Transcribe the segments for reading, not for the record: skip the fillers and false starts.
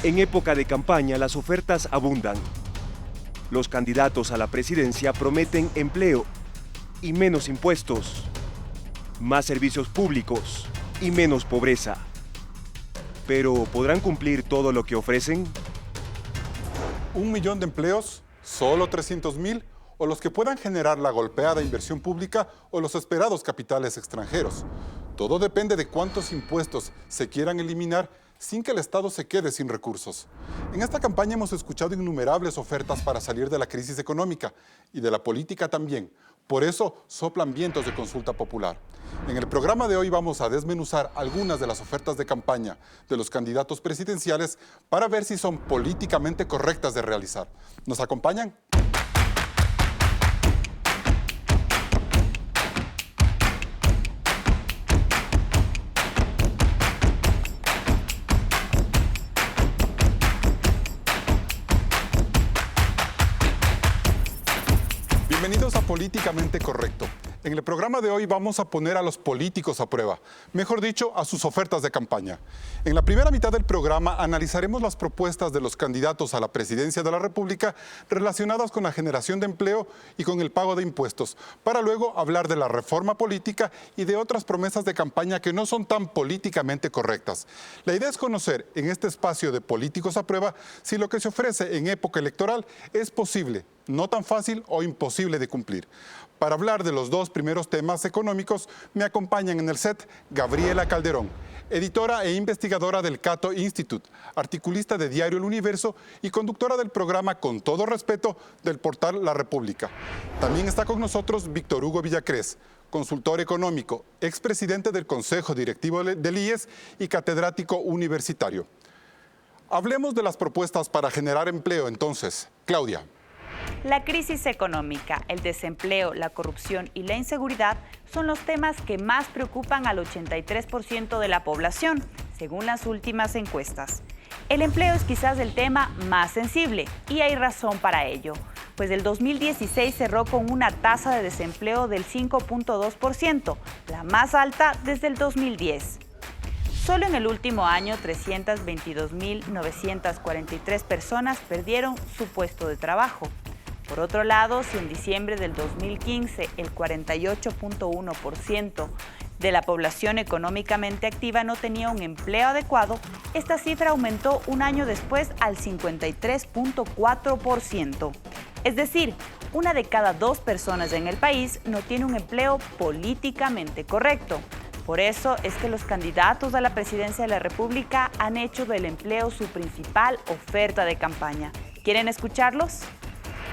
En época de campaña las ofertas abundan. Los candidatos a la presidencia prometen empleo y menos impuestos, más servicios públicos y menos pobreza. ¿Pero podrán cumplir todo lo que ofrecen? 1 millón de empleos, solo 300,000, o los que puedan generar la golpeada inversión pública o los esperados capitales extranjeros. Todo depende de cuántos impuestos se quieran eliminar sin que el Estado se quede sin recursos. En esta campaña hemos escuchado innumerables ofertas para salir de la crisis económica y de la política también. Por eso soplan vientos de consulta popular. En el programa de hoy vamos a desmenuzar algunas de las ofertas de campaña de los candidatos presidenciales para ver si son políticamente correctas de realizar. ¿Nos acompañan? Bienvenidos a Políticamente Correcto. En el programa de hoy vamos a poner a los políticos a prueba, mejor dicho, a sus ofertas de campaña. En la primera mitad del programa analizaremos las propuestas de los candidatos a la presidencia de la República relacionadas con la generación de empleo y con el pago de impuestos, para luego hablar de la reforma política y de otras promesas de campaña que no son tan políticamente correctas. La idea es conocer en este espacio de políticos a prueba si lo que se ofrece en época electoral es posible, no tan fácil o imposible de cumplir. Para hablar de los dos primeros temas económicos, me acompañan en el set Gabriela Calderón, editora e investigadora del Cato Institute, articulista de Diario El Universo y conductora del programa Con Todo Respeto del portal La República. También está con nosotros Víctor Hugo Villacrés, consultor económico, expresidente del Consejo Directivo del IES y catedrático universitario. Hablemos de las propuestas para generar empleo entonces. Claudia. La crisis económica, el desempleo, la corrupción y la inseguridad son los temas que más preocupan al 83% de la población, según las últimas encuestas. El empleo es quizás el tema más sensible y hay razón para ello, pues el 2016 cerró con una tasa de desempleo del 5.2%, la más alta desde el 2010. Solo en el último año, 322.943 personas perdieron su puesto de trabajo. Por otro lado, si en diciembre del 2015 el 48.1% de la población económicamente activa no tenía un empleo adecuado, esta cifra aumentó un año después al 53.4%. Es decir, 1 de cada 2 personas en el país no tiene un empleo políticamente correcto. Por eso es que los candidatos a la presidencia de la República han hecho del empleo su principal oferta de campaña. ¿Quieren escucharlos?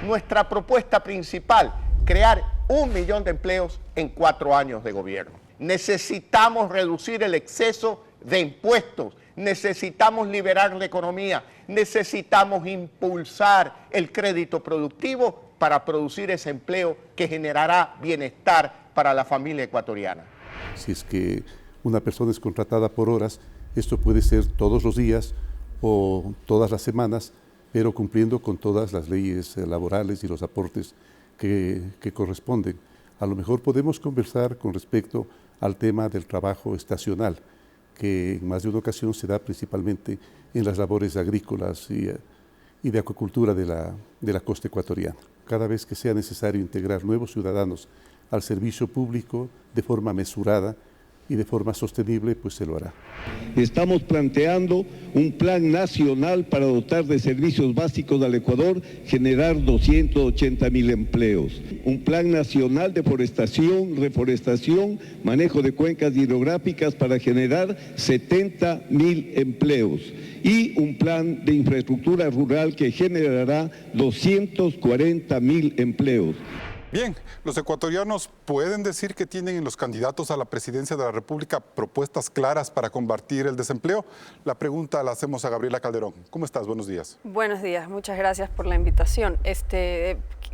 Nuestra propuesta principal, crear 1 millón de empleos en 4 años de gobierno. Necesitamos reducir el exceso de impuestos, necesitamos liberar la economía, necesitamos impulsar el crédito productivo para producir ese empleo que generará bienestar para la familia ecuatoriana. Si es que una persona es contratada por horas, esto puede ser todos los días o todas las semanas, pero cumpliendo con todas las leyes laborales y los aportes que corresponden. A lo mejor podemos conversar con respecto al tema del trabajo estacional, que en más de una ocasión se da principalmente en las labores agrícolas y de acuicultura de la costa ecuatoriana. Cada vez que sea necesario integrar nuevos ciudadanos al servicio público de forma mesurada y de forma sostenible, pues se lo hará. Estamos planteando un plan nacional para dotar de servicios básicos al Ecuador, generar 280.000 empleos. Un plan nacional de forestación, reforestación, manejo de cuencas hidrográficas para generar 70.000 empleos. Y un plan de infraestructura rural que generará 240.000 empleos. Bien, los ecuatorianos pueden decir que tienen en los candidatos a la presidencia de la República propuestas claras para combatir el desempleo. La pregunta la hacemos a Gabriela Calderón. ¿Cómo estás? Buenos días. Buenos días, muchas gracias por la invitación.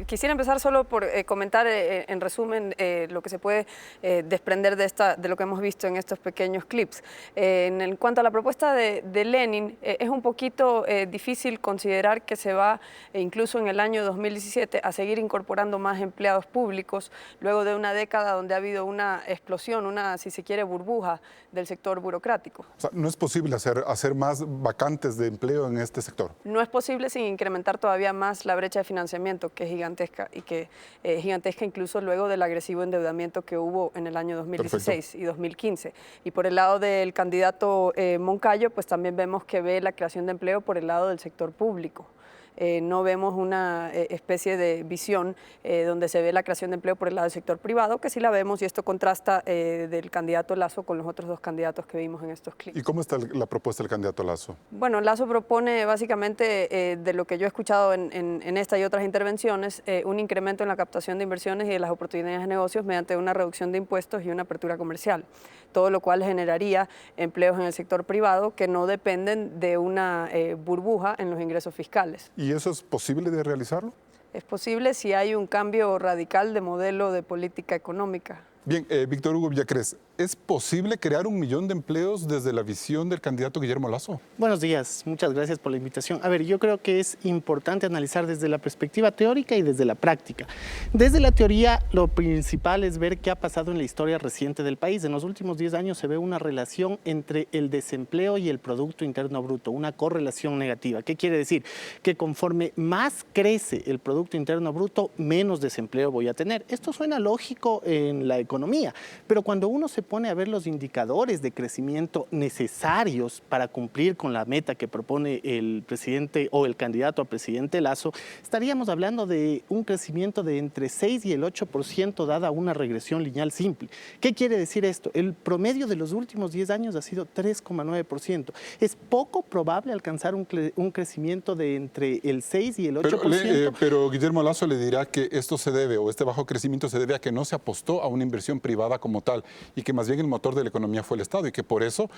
Quisiera empezar solo por comentar en resumen lo que se puede desprender de lo que hemos visto en estos pequeños clips. En cuanto a la propuesta de Lenin, es un poquito difícil considerar que se va, incluso en el año 2017, a seguir incorporando más empleados empleados públicos, luego de una década donde ha habido una explosión, una, si se quiere, burbuja del sector burocrático. O sea, no es posible hacer más vacantes de empleo en este sector. No es posible sin incrementar todavía más la brecha de financiamiento, que es gigantesca, y que gigantesca incluso luego del agresivo endeudamiento que hubo en el año 2016 Perfecto. Y 2015. Y por el lado del candidato Moncayo, pues también vemos que ve la creación de empleo por el lado del sector público. No vemos una especie de visión donde se ve la creación de empleo por el lado del sector privado, que sí la vemos, y esto contrasta del candidato Lasso con los otros dos candidatos que vimos en estos clips. ¿Y cómo está la propuesta del candidato Lasso? Bueno, Lasso propone básicamente, de lo que yo he escuchado en esta y otras intervenciones, un incremento en la captación de inversiones y de las oportunidades de negocios mediante una reducción de impuestos y una apertura comercial, todo lo cual generaría empleos en el sector privado que no dependen de una burbuja en los ingresos fiscales. ¿Y eso es posible de realizarlo? Es posible si hay un cambio radical de modelo de política económica. Bien, Víctor Hugo Villacrés, ¿es posible crear 1 millón de empleos desde la visión del candidato Guillermo Lasso? Buenos días, muchas gracias por la invitación. A ver, yo creo que es importante analizar desde la perspectiva teórica y desde la práctica. Desde la teoría, lo principal es ver qué ha pasado en la historia reciente del país. En los últimos 10 años se ve una relación entre el desempleo y el Producto Interno Bruto, una correlación negativa. ¿Qué quiere decir? Que conforme más crece el Producto Interno Bruto, menos desempleo voy a tener. Esto suena lógico en la economía, pero cuando uno se pone a ver los indicadores de crecimiento necesarios para cumplir con la meta que propone el presidente o el candidato a presidente Lasso, estaríamos hablando de un crecimiento de entre 6 y el 8% dada una regresión lineal simple. ¿Qué quiere decir esto? El promedio de los últimos 10 años ha sido 3,9%. Es poco probable alcanzar un crecimiento de entre el 6 y el 8%. Pero Guillermo Lasso le dirá que esto se debe, o este bajo crecimiento se debe a que no se apostó a una inversión privada como tal, y que más bien el motor de la economía fue el Estado, y que por eso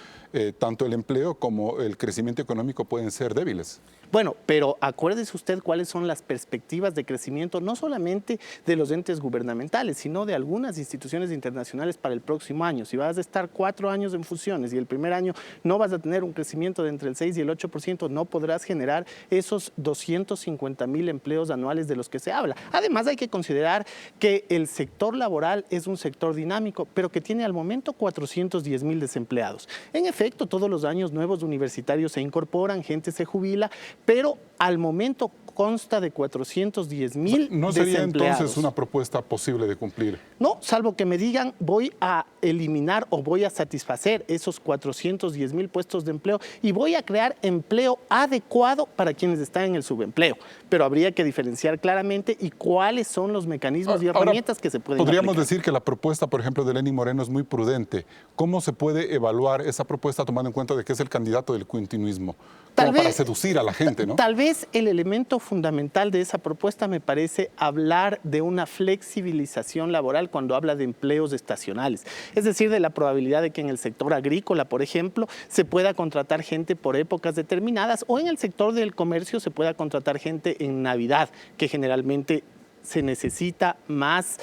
tanto el empleo como el crecimiento económico pueden ser débiles. Bueno, pero acuérdese usted cuáles son las perspectivas de crecimiento, no solamente de los entes gubernamentales, sino de algunas instituciones internacionales para el próximo año. Si vas a estar 4 años en funciones y el primer año no vas a tener un crecimiento de entre el 6 y el 8%, no podrás generar esos 250,000 empleos anuales de los que se habla. Además, hay que considerar que el sector laboral es un sector dinámico, pero que tiene al momento 410,000 desempleados. En efecto, todos los años nuevos universitarios se incorporan, gente se jubila, pero al momento consta de 410,000 ¿No sería entonces una propuesta posible de cumplir? No, salvo que me digan voy a eliminar o voy a satisfacer esos 410,000 puestos de empleo y voy a crear empleo adecuado para quienes están en el subempleo. Pero habría que diferenciar claramente y cuáles son los mecanismos y herramientas que se pueden podríamos aplicar. Decir que la propuesta, por ejemplo, de Lenín Moreno es muy prudente. ¿Cómo se puede evaluar esa propuesta tomando en cuenta de que es el candidato del continuismo? Para seducir a la gente, ¿no? Tal vez el elemento fundamental de esa propuesta me parece hablar de una flexibilización laboral cuando habla de empleos estacionales. Es decir, de la probabilidad de que en el sector agrícola, por ejemplo, se pueda contratar gente por épocas determinadas, o en el sector del comercio se pueda contratar gente en Navidad, que generalmente se necesita más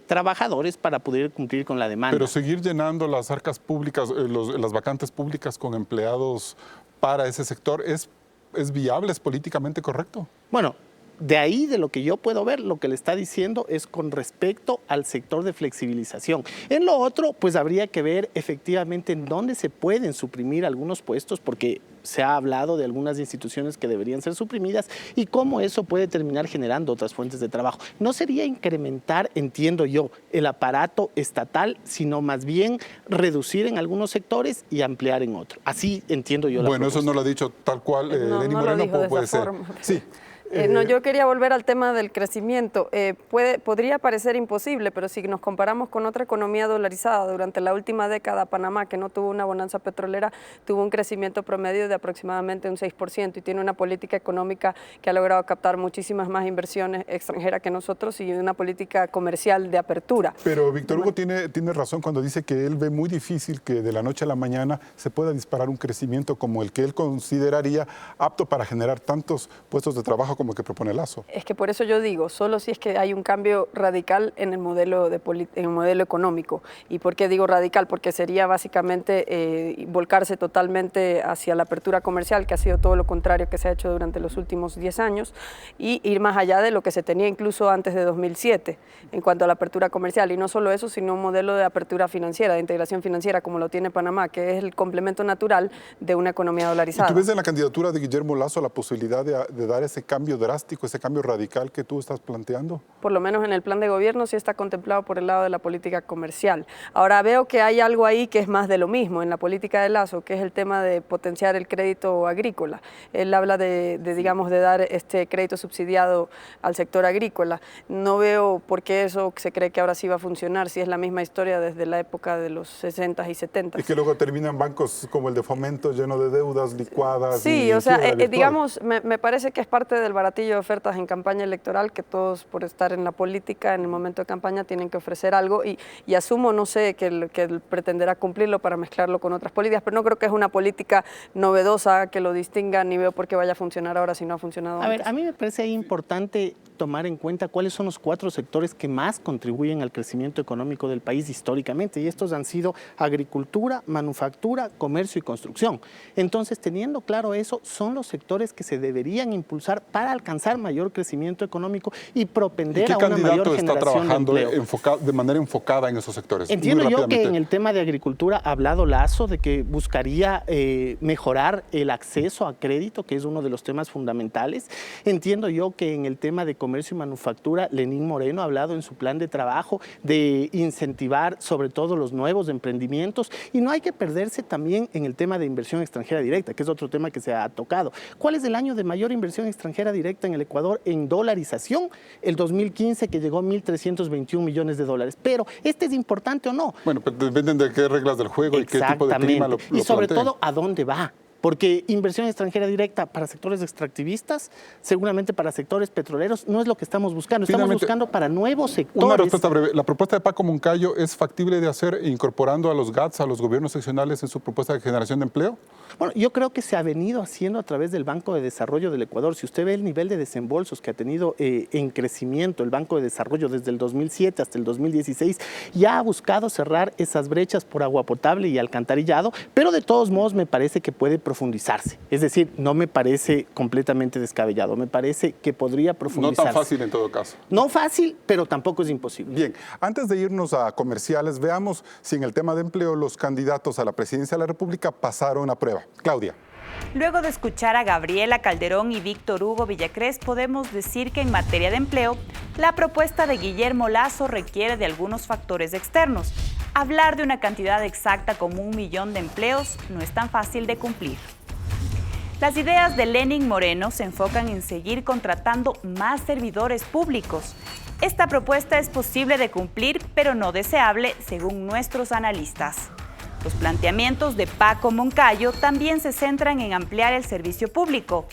trabajadores para poder cumplir con la demanda. Pero seguir llenando las arcas públicas, las vacantes públicas con empleados para ese sector, ¿es viable, es políticamente correcto? Bueno, de ahí, de lo que yo puedo ver, lo que le está diciendo es con respecto al sector de flexibilización. En lo otro, pues habría que ver efectivamente en dónde se pueden suprimir algunos puestos, porque se ha hablado de algunas instituciones que deberían ser suprimidas y cómo eso puede terminar generando otras fuentes de trabajo. No sería incrementar, entiendo yo, el aparato estatal, sino más bien reducir en algunos sectores y ampliar en otros. Así entiendo yo la propuesta. Bueno, eso no lo ha dicho tal cual Lenín Moreno, puede ser. Sí. No, yo quería volver al tema del crecimiento. Podría parecer imposible, pero si nos comparamos con otra economía dolarizada, durante la última década, Panamá, que no tuvo una bonanza petrolera, tuvo un crecimiento promedio de aproximadamente un 6% y tiene una política económica que ha logrado captar muchísimas más inversiones extranjeras que nosotros y una política comercial de apertura. Pero Víctor Hugo tiene razón cuando dice que él ve muy difícil que de la noche a la mañana se pueda disparar un crecimiento como el que él consideraría apto para generar tantos puestos de trabajo como como el que propone Lasso. Es que por eso yo digo, solo si es que hay un cambio radical en el modelo, en el modelo económico. ¿Y por qué digo radical? Porque sería básicamente volcarse totalmente hacia la apertura comercial, que ha sido todo lo contrario que se ha hecho durante los últimos 10 años, y ir más allá de lo que se tenía incluso antes de 2007 en cuanto a la apertura comercial. Y no solo eso, sino un modelo de apertura financiera, de integración financiera, como lo tiene Panamá, que es el complemento natural de una economía dolarizada. ¿Y tú ves en la candidatura de Guillermo Lasso la posibilidad de dar ese cambio drástico, ese cambio radical que tú estás planteando? Por lo menos en el plan de gobierno sí está contemplado por el lado de la política comercial. Ahora veo que hay algo ahí que es más de lo mismo en la política de Lasso, que es el tema de potenciar el crédito agrícola. Él habla de dar este crédito subsidiado al sector agrícola. No veo por qué eso se cree que ahora sí va a funcionar, si es la misma historia desde la época de los 60 y 70. Y que luego terminan bancos como el de Fomento lleno de deudas licuadas. Sí, o sea, digamos, me parece que es parte del baratillo de ofertas en campaña electoral, que todos por estar en la política en el momento de campaña tienen que ofrecer algo y asumo, no sé, que él pretenderá cumplirlo para mezclarlo con otras políticas, pero no creo que es una política novedosa que lo distinga, ni veo por qué vaya a funcionar ahora si no ha funcionado antes. A ver, a mí me parece importante tomar en cuenta cuáles son los 4 sectores que más contribuyen al crecimiento económico del país históricamente, y estos han sido agricultura, manufactura, comercio y construcción. Entonces, teniendo claro eso, son los sectores que se deberían impulsar para alcanzar mayor crecimiento económico y propender a una mayor generación de empleo. ¿Y qué candidato está trabajando de manera enfocada en esos sectores? Entiendo yo que en el tema de agricultura ha hablado Lasso de que buscaría mejorar el acceso a crédito, que es uno de los temas fundamentales. Entiendo yo que en el tema de comercio y manufactura, Lenín Moreno ha hablado en su plan de trabajo de incentivar sobre todo los nuevos emprendimientos, y no hay que perderse también en el tema de inversión extranjera directa, que es otro tema que se ha tocado. ¿Cuál es el año de mayor inversión extranjera directa en el Ecuador en dolarización? El 2015, que llegó a 1.321 millones de dólares. Pero, ¿este es importante o no? Bueno, pues dependen de qué reglas del juego y qué tipo de clima lo y sobre planteen. todo, ¿a dónde va? Porque inversión extranjera directa para sectores extractivistas, seguramente para sectores petroleros, no es lo que estamos buscando. Estamos buscando para nuevos sectores. Una respuesta breve. ¿La propuesta de Paco Moncayo es factible de hacer incorporando a los GATS, a los gobiernos seccionales, en su propuesta de generación de empleo? Bueno, yo creo que se ha venido haciendo a través del Banco de Desarrollo del Ecuador. Si usted ve el nivel de desembolsos que ha tenido en crecimiento el Banco de Desarrollo desde el 2007 hasta el 2016, ya ha buscado cerrar esas brechas por agua potable y alcantarillado, pero de todos modos me parece que puede profundizarse. Es decir, no me parece completamente descabellado, me parece que podría profundizarse. No tan fácil en todo caso. No fácil, pero tampoco es imposible. Bien, antes de irnos a comerciales, veamos si en el tema de empleo los candidatos a la presidencia de la República pasaron a prueba. Claudia. Luego de escuchar a Gabriela Calderón y Víctor Hugo Villacrés, podemos decir que en materia de empleo, la propuesta de Guillermo Lasso requiere de algunos factores externos. Hablar de una cantidad exacta como 1 millón de empleos no es tan fácil de cumplir. Las ideas de Lenín Moreno se enfocan en seguir contratando más servidores públicos. Esta propuesta es posible de cumplir, pero no deseable, según nuestros analistas. Los planteamientos de Paco Moncayo también se centran en ampliar el servicio público.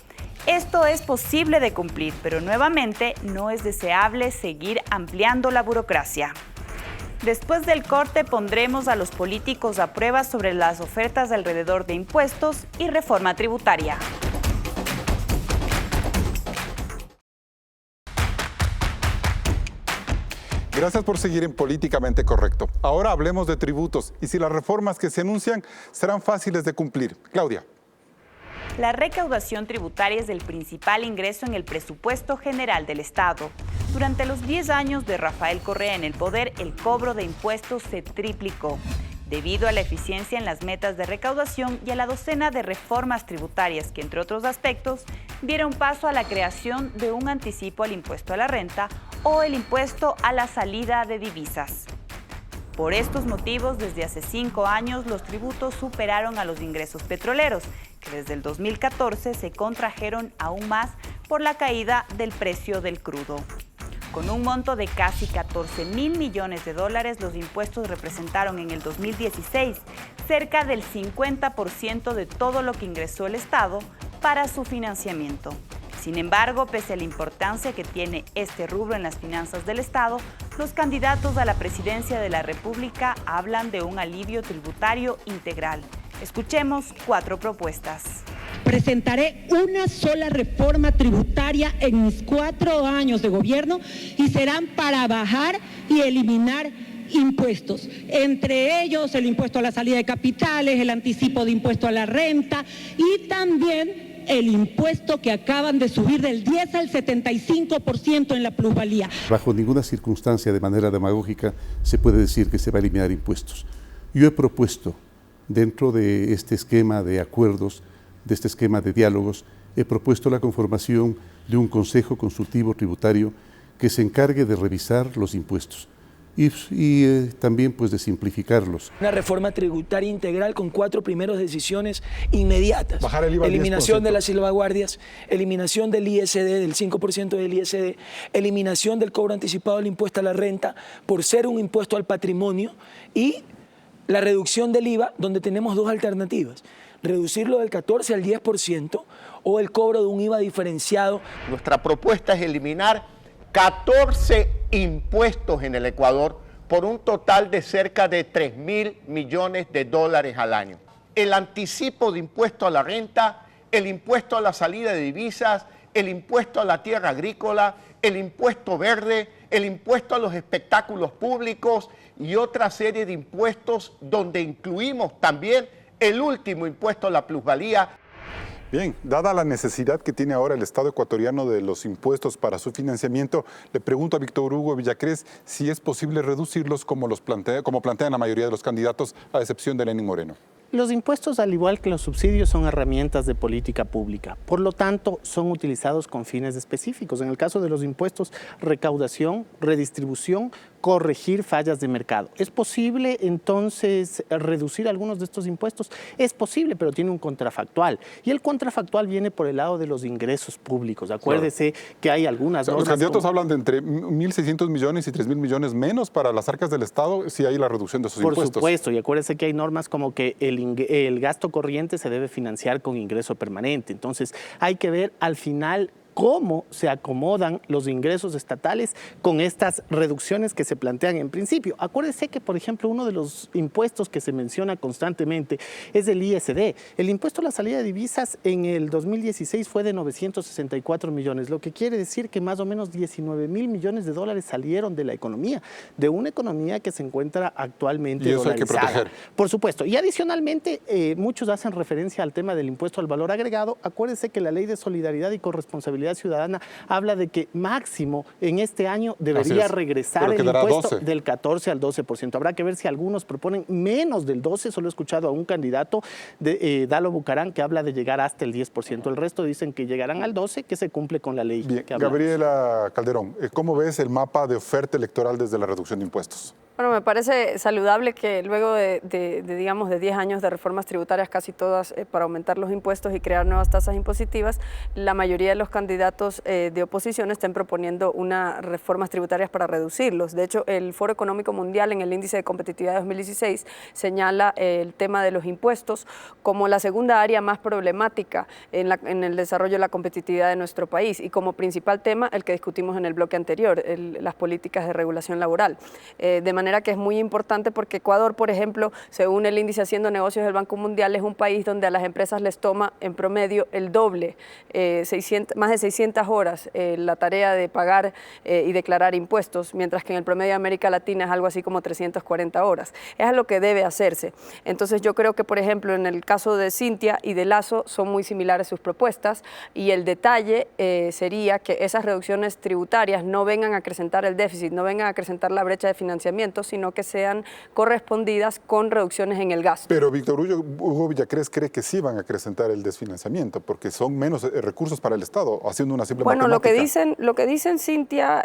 Esto es posible de cumplir, pero nuevamente no es deseable seguir ampliando la burocracia. Después del corte pondremos a los políticos a prueba sobre las ofertas alrededor de impuestos y reforma tributaria. Gracias por seguir en Políticamente Correcto. Ahora hablemos de tributos y si las reformas que se anuncian serán fáciles de cumplir. Claudia. La recaudación tributaria es el principal ingreso en el presupuesto general del Estado. Durante los 10 años de Rafael Correa en el poder, el cobro de impuestos se triplicó. Debido a la eficiencia en las metas de recaudación y a la docena de reformas tributarias que, entre otros aspectos, dieron paso a la creación de un anticipo al impuesto a la renta o el impuesto a la salida de divisas. Por estos motivos, desde hace 5 años, los tributos superaron a los ingresos petroleros, que desde el 2014 se contrajeron aún más por la caída del precio del crudo. Con un monto de casi 14.000 millones de dólares, los impuestos representaron en el 2016 cerca del 50% de todo lo que ingresó el Estado para su financiamiento. Sin embargo, pese a la importancia que tiene este rubro en las finanzas del Estado, los candidatos a la presidencia de la República hablan de un alivio tributario integral. Escuchemos 4 propuestas. presentaré una sola reforma tributaria en mis 4 años de gobierno y serán para bajar y eliminar impuestos, entre ellos el impuesto a la salida de capitales, el anticipo de impuesto a la renta y también el impuesto que acaban de subir del 10 al 75% en la plusvalía. Bajo ninguna circunstancia de manera demagógica se puede decir que se va a eliminar impuestos. Yo he propuesto, dentro de este esquema de acuerdos, de este esquema de diálogos, he propuesto la conformación de un consejo consultivo tributario que se encargue de revisar los impuestos y también pues de simplificarlos. Una reforma tributaria integral con 4 primeras decisiones inmediatas. Bajar el IVA al 10%. Eliminación de las salvaguardias, eliminación del ISD, del 5% del ISD, eliminación del cobro anticipado del impuesto a la renta por ser un impuesto al patrimonio y la reducción del IVA, donde tenemos 2 alternativas. Reducirlo del 14 al 10% o el cobro de un IVA diferenciado. Nuestra propuesta es eliminar 14 impuestos en el Ecuador por un total de cerca de 3.000 millones de dólares al año. El anticipo de impuesto a la renta, el impuesto a la salida de divisas, el impuesto a la tierra agrícola, el impuesto verde, el impuesto a los espectáculos públicos y otra serie de impuestos donde incluimos también el último impuesto a la plusvalía. Bien, dada la necesidad que tiene ahora el Estado ecuatoriano de los impuestos para su financiamiento, le pregunto a Víctor Hugo Villacrés si es posible reducirlos como plantean la mayoría de los candidatos, a excepción de Lenín Moreno. Los impuestos, al igual que los subsidios, son herramientas de política pública. Por lo tanto, son utilizados con fines específicos. En el caso de los impuestos, recaudación, redistribución, corregir fallas de mercado. ¿Es posible, entonces, reducir algunos de estos impuestos? Es posible, pero tiene un contrafactual. Y el contrafactual viene por el lado de los ingresos públicos. Acuérdese que hay algunas normas. Los candidatos hablan de entre 1.600 millones y 3.000 millones menos para las arcas del Estado si hay la reducción de esos impuestos. Por supuesto, y acuérdese que hay normas como que el gasto corriente se debe financiar con ingreso permanente. Entonces, hay que ver al final cómo se acomodan los ingresos estatales con estas reducciones que se plantean en principio. Acuérdese que, por ejemplo, uno de los impuestos que se menciona constantemente es el ISD. El impuesto a la salida de divisas en el 2016 fue de 964 millones, lo que quiere decir que más o menos 19.000 millones de dólares salieron de la economía, de una economía que se encuentra actualmente y eso dolarizada. hay que proteger. Por supuesto. Y adicionalmente, muchos hacen referencia al tema del impuesto al valor agregado. Acuérdese que la Ley de Solidaridad y Corresponsabilidad Ciudadana habla de que máximo en este año debería regresar el impuesto del 14 al 12%. Habrá que ver si algunos proponen menos del 12%. Solo he escuchado a un candidato, Dalo Bucarán, que habla de llegar hasta el 10%. El resto dicen que llegarán al 12%, que se cumple con la ley. Bien, Gabriela Calderón, ¿cómo ves el mapa de oferta electoral desde la reducción de impuestos? Bueno, me parece saludable que luego digamos, de 10 años de reformas tributarias, casi todas para aumentar los impuestos y crear nuevas tasas impositivas, la mayoría de los candidatos de oposición estén proponiendo unas reformas tributarias para reducirlos. De hecho, el Foro Económico Mundial en el Índice de Competitividad de 2016 señala el tema de los impuestos como la segunda área más problemática en el desarrollo de la competitividad de nuestro país y como principal tema el que discutimos en el bloque anterior, las políticas de regulación laboral. De manera que es muy importante porque Ecuador, por ejemplo, según el índice Haciendo Negocios del Banco Mundial, es un país donde a las empresas les toma en promedio el doble, más de 600 horas la tarea de pagar y declarar impuestos, mientras que en el promedio de América Latina es algo así como 340 horas. Es a lo que debe hacerse. Entonces yo creo que, por ejemplo, en el caso de Cintia y de Lasso son muy similares sus propuestas y el detalle sería que esas reducciones tributarias no vengan a acrecentar el déficit, no vengan a acrecentar la brecha de financiamiento, sino que sean correspondidas con reducciones en el gasto. Pero Víctor Hugo Villacrés cree que sí van a acrecentar el desfinanciamiento, porque son menos recursos para el Estado, haciendo una simple matemática. Lo que dicen Cintia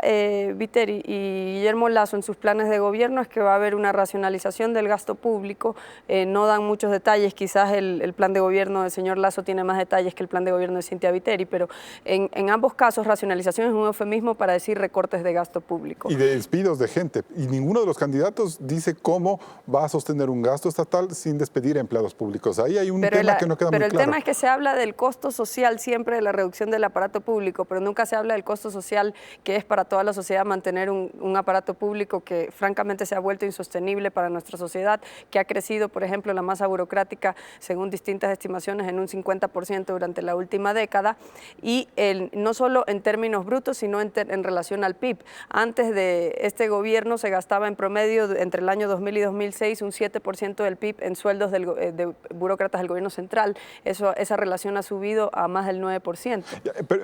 Viteri y Guillermo Lasso en sus planes de gobierno es que va a haber una racionalización del gasto público. No dan muchos detalles, quizás el plan de gobierno del señor Lasso tiene más detalles que el plan de gobierno de Cintia Viteri, pero en ambos casos racionalización es un eufemismo para decir recortes de gasto público. Y de despidos de gente, y ninguno de los los candidatos dice cómo va a sostener un gasto estatal sin despedir a empleados públicos. Ahí hay un tema que no queda muy claro. Pero el tema es que se habla del costo social siempre de la reducción del aparato público, pero nunca se habla del costo social que es para toda la sociedad mantener un aparato público que francamente se ha vuelto insostenible para nuestra sociedad, que ha crecido, por ejemplo, la masa burocrática, según distintas estimaciones, en un 50% durante la última década, y no solo en términos brutos, sino en relación al PIB. Antes de este gobierno se gastaba en promedio entre el año 2000 y 2006 un 7% del PIB en sueldos de burócratas del gobierno central. Esa relación ha subido a más del 9%.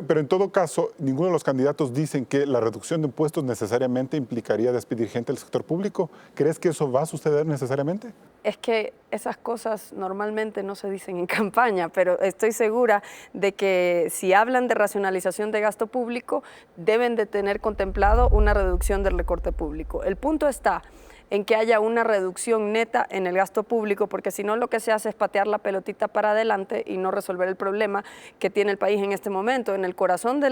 Pero en todo caso, ninguno de los candidatos dicen que la reducción de impuestos necesariamente implicaría despedir gente del sector público. ¿Crees que eso va a suceder necesariamente? Es que esas cosas normalmente no se dicen en campaña, pero estoy segura de que si hablan de racionalización de gasto público, deben de tener contemplado una reducción del recorte público. El punto está en que haya una reducción neta en el gasto público, porque si no lo que se hace es patear la pelotita para adelante y no resolver el problema que tiene el país en este momento. En el corazón de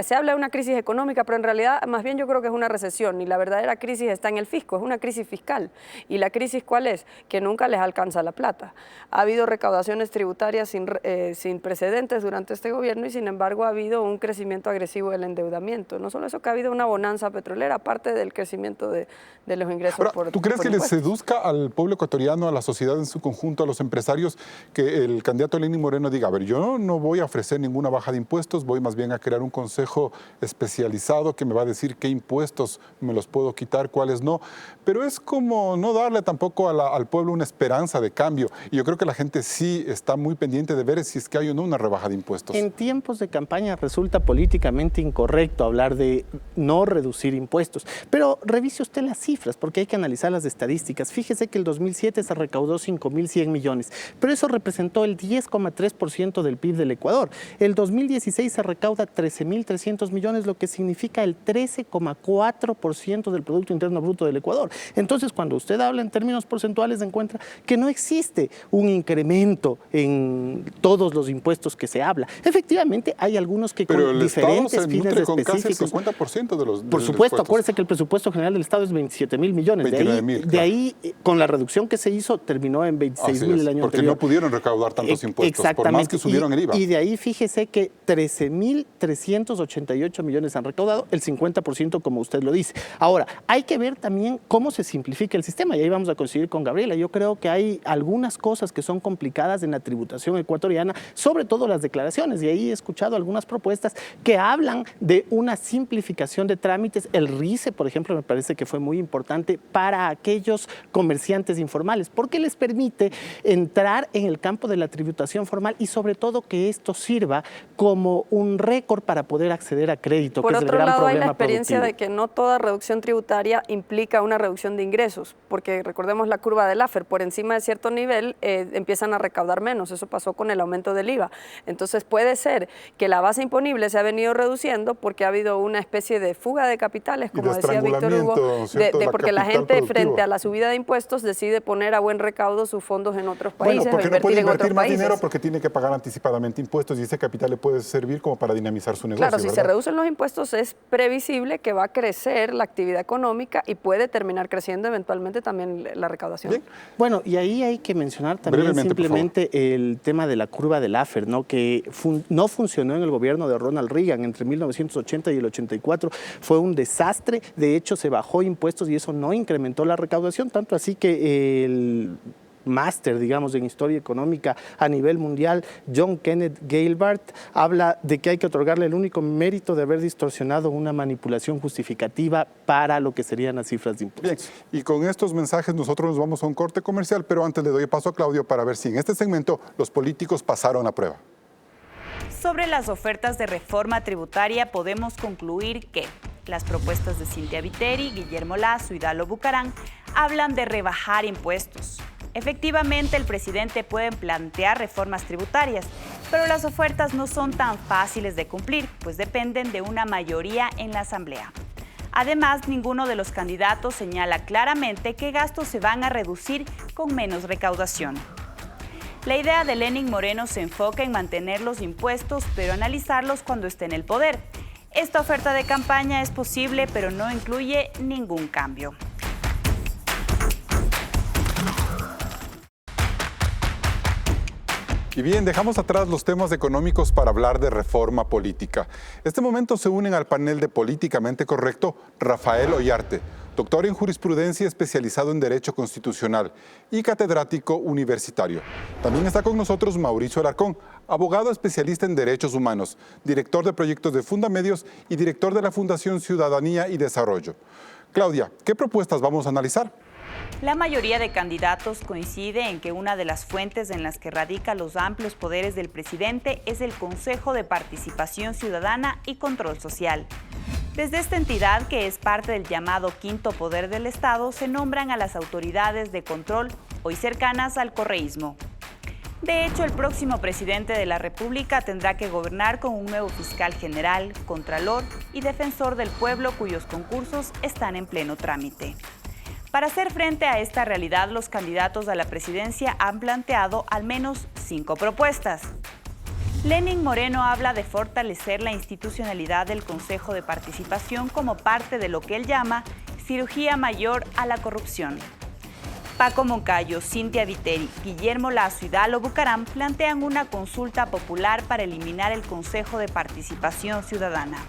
se habla de una crisis económica, pero en realidad más bien yo creo que es una recesión y la verdadera crisis está en el fisco, es una crisis fiscal. ¿Y la crisis cuál es? Que nunca les alcanza la plata. Ha habido recaudaciones tributarias sin precedentes durante este gobierno y sin embargo ha habido un crecimiento agresivo del endeudamiento. No solo eso, que ha habido una bonanza petrolera, aparte del crecimiento de los ingresos. Ahora, ¿tú crees que le seduzca al pueblo ecuatoriano, a la sociedad en su conjunto, a los empresarios, que el candidato Lenín Moreno diga, a ver, yo no voy a ofrecer ninguna baja de impuestos, voy más bien a crear un consejo especializado que me va a decir qué impuestos me los puedo quitar, cuáles no? Pero es como no darle tampoco al pueblo una esperanza de cambio. Y yo creo que la gente sí está muy pendiente de ver si es que hay o no una rebaja de impuestos. En tiempos de campaña resulta políticamente incorrecto hablar de no reducir impuestos. Pero revise usted las cifras, porque hay que analizar las estadísticas. Fíjese que el 2007 se recaudó 5.100 millones, pero eso representó el 10,3% del PIB del Ecuador. El 2016 se recauda 13.300 millones, lo que significa el 13,4% del Producto Interno Bruto del Ecuador. Entonces, cuando usted habla en términos porcentuales, encuentra que no existe un incremento en todos los impuestos que se habla. Efectivamente, hay algunos que pero con diferentes fines con específicos. Casi el 50% de los Por supuesto, acuérdese que el presupuesto general del Estado es 27.000 millones. De ahí, con la reducción que se hizo, terminó en 26.000 el año anterior. Porque no pudieron recaudar tantos impuestos, por más que subieron el IVA. Y de ahí fíjese que 13.388 millones han recaudado, el 50% como usted lo dice. Ahora, hay que ver también cómo se simplifica el sistema, y ahí vamos a coincidir con Gabriela. Yo creo que hay algunas cosas que son complicadas en la tributación ecuatoriana, sobre todo las declaraciones, y ahí he escuchado algunas propuestas que hablan de una simplificación de trámites. El RICE, por ejemplo, me parece que fue muy importante para aquellos comerciantes informales, porque les permite entrar en el campo de la tributación formal y sobre todo que esto sirva como un récord para poder acceder a crédito, que es el gran problema. Por otro lado, hay la experiencia de que no toda reducción tributaria implica una reducción de ingresos, porque recordemos la curva del Laffer, por encima de cierto nivel empiezan a recaudar menos, eso pasó con el aumento del IVA. Entonces puede ser que la base imponible se ha venido reduciendo porque ha habido una especie de fuga de capitales, como decía Víctor Hugo, porque la gente frente a la subida de impuestos decide poner a buen recaudo sus fondos en otros países. Bueno, porque no puede invertir más dinero porque tiene que pagar anticipadamente impuestos y ese capital le puede servir como para dinamizar su negocio. Claro, si se reducen los impuestos es previsible que va a crecer la actividad económica y puede terminar creciendo eventualmente también la recaudación. Bien. Bueno, y ahí hay que mencionar también simplemente el tema de la curva del Laffer, ¿no? Que no funcionó en el gobierno de Ronald Reagan entre 1980 y el 84, fue un desastre, de hecho se bajó impuestos y eso no incrementó la recaudación, tanto así que el máster, digamos, en historia económica a nivel mundial, John Kenneth Galbraith, habla de que hay que otorgarle el único mérito de haber distorsionado una manipulación justificativa para lo que serían las cifras de impuestos. Bien, y con estos mensajes nosotros nos vamos a un corte comercial, pero antes le doy paso a Claudio para ver si en este segmento los políticos pasaron a prueba. Sobre las ofertas de reforma tributaria podemos concluir que las propuestas de Cintia Viteri, Guillermo Lasso y Dalo Bucaram hablan de rebajar impuestos. Efectivamente, el presidente puede plantear reformas tributarias, pero las ofertas no son tan fáciles de cumplir, pues dependen de una mayoría en la Asamblea. Además, ninguno de los candidatos señala claramente qué gastos se van a reducir con menos recaudación. La idea de Lenín Moreno se enfoca en mantener los impuestos, pero analizarlos cuando esté en el poder. Esta oferta de campaña es posible, pero no incluye ningún cambio. Y bien, dejamos atrás los temas económicos para hablar de reforma política. Este momento se unen al panel de Políticamente Correcto Rafael Ollarte, doctor en jurisprudencia especializado en Derecho Constitucional y catedrático universitario. También está con nosotros Mauricio Alarcón, abogado especialista en Derechos Humanos, director de proyectos de Fundamedios y director de la Fundación Ciudadanía y Desarrollo. Claudia, ¿qué propuestas vamos a analizar? La mayoría de candidatos coincide en que una de las fuentes en las que radican los amplios poderes del presidente es el Consejo de Participación Ciudadana y Control Social. Desde esta entidad, que es parte del llamado quinto poder del Estado, se nombran a las autoridades de control, hoy cercanas al correísmo. De hecho, el próximo presidente de la República tendrá que gobernar con un nuevo fiscal general, contralor y defensor del pueblo, cuyos concursos están en pleno trámite. Para hacer frente a esta realidad, los candidatos a la presidencia han planteado al menos 5 propuestas. Lenín Moreno habla de fortalecer la institucionalidad del Consejo de Participación como parte de lo que él llama cirugía mayor a la corrupción. Paco Moncayo, Cintia Viteri, Guillermo Lazo y Dalo Bucaram plantean una consulta popular para eliminar el Consejo de Participación Ciudadana.